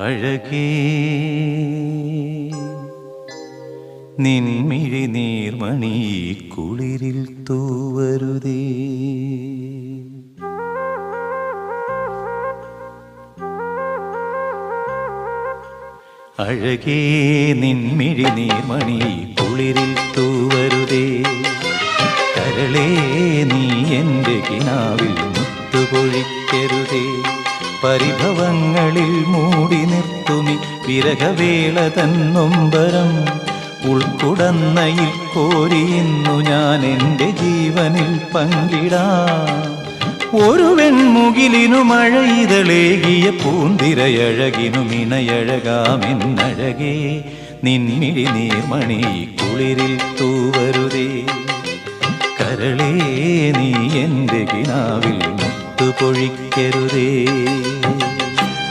അഴകേ നിൻമിഴി നീർമണി കുളിരിൽ തൂവരുതേ. അഴകേ നിൻമിഴി നീർമണി കുളിരിൽ തൂവരുതേ. കരളേ നീ എൻ്റെ കിനാവിൽ മുത്തുപൊഴിക്കരുതേ. പരിഭവങ്ങളിൽ മൂടി നിർത്തുമി വിരഹവേള തന്നൊമ്പരം. ഉൾക്കുടന്നയിൽ കോരിയുന്നു ഞാൻ എൻ്റെ ജീവനിൽ പങ്കിടാം. ഒരു വെൺമുകിലിനു മഴയിതളേകിയ പൂന്തിരയഴകിനും ഇണയഴകാമെന്നഴകേ നിൻമിഴി നീർമണി കുളിരിൽ തൂവരുതേ. കരളേ നീ എൻ്റെ കിനാവിൽ മുത്തുപൊഴിക്കരുതേ.